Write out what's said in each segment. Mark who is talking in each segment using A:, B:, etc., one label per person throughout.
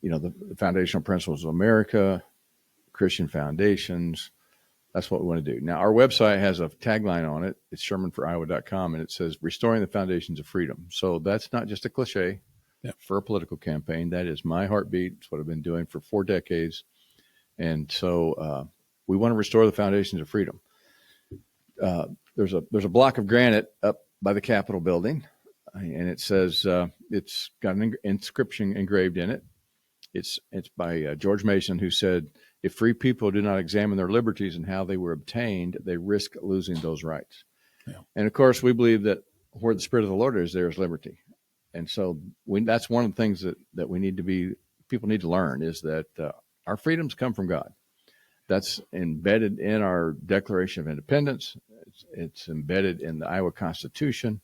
A: the foundational principles of America, Christian foundations. That's what we want to do. Now, our website has a tagline on it. It's shermanforiowa.com, and it says, restoring the foundations of freedom. So that's not just a cliche for a political campaign. That is my heartbeat. It's what I've been doing for 4 decades. And so we want to restore the foundations of freedom. There's a block of granite up by the Capitol building, and it says, it's got an inscription engraved in it. It's by George Mason, who said, if free people do not examine their liberties and how they were obtained, they risk losing those rights. Yeah. And of course, we believe that where the Spirit of the Lord is, there is liberty. And so that's one of the things that people need to learn, is that our freedoms come from God. That's embedded in our Declaration of Independence. It's embedded in the Iowa Constitution.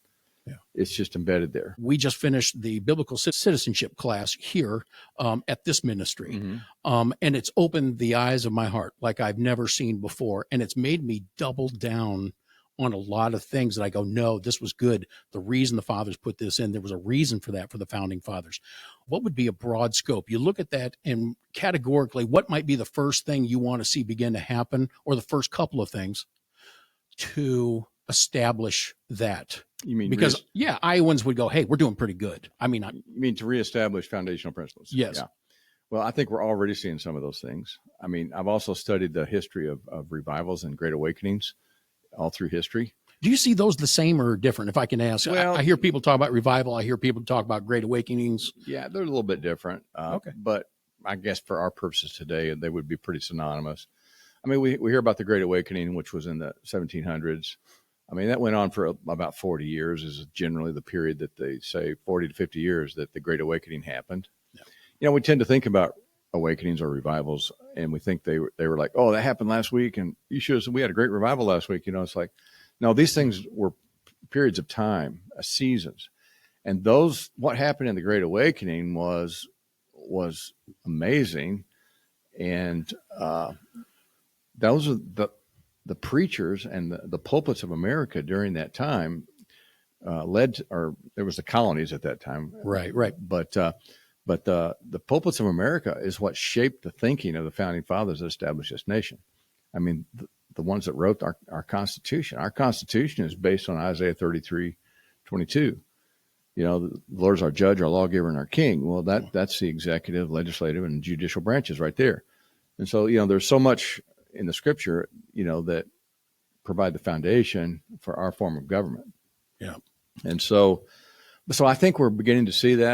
A: Yeah. It's just embedded there.
B: We just finished the biblical citizenship class here at this ministry. Mm-hmm. And it's opened the eyes of my heart like I've never seen before. And it's made me double down on a lot of things that I go, no, this was good. The reason the fathers put this in, there was a reason for that for the founding fathers. What would be a broad scope? You look at that and categorically, what might be the first thing you want to see begin to happen, or the first couple of things to establish that?
A: You mean
B: because Iowans would go, hey, we're doing pretty good. I mean,
A: you mean to reestablish foundational principles?
B: Yes.
A: Yeah. Well, I think we're already seeing some of those things. I mean, I've also studied the history of revivals and great awakenings all through history.
B: Do you see those the same or different, if I can ask?
A: Well,
B: I hear people talk about revival. I hear people talk about great awakenings.
A: Yeah, they're a little bit different. Okay. But I guess for our purposes today, they would be pretty synonymous. I mean, we hear about the Great Awakening, which was in the 1700s. I mean, that went on for about 40 years is generally the period that they say, 40 to 50 years, that the Great Awakening happened. Yeah. We tend to think about awakenings or revivals, and we think they were like, oh, that happened last week, and you should have said we had a great revival last week. It's like, no, these things were periods of time, seasons. And what happened in the Great Awakening was amazing. And those are the preachers and the pulpits of America during that time there was the colonies at that time.
B: Right.
A: But the pulpits of America is what shaped the thinking of the founding fathers that established this nation. I mean, the ones that wrote our Constitution. Our Constitution is based on Isaiah 33:22. The Lord is our judge, our lawgiver, and our king. Well, that's the executive, legislative, and judicial branches right there. And so, there's so much in the scripture, that provide the foundation for our form of government.
B: Yeah.
A: And so I think we're beginning to see that.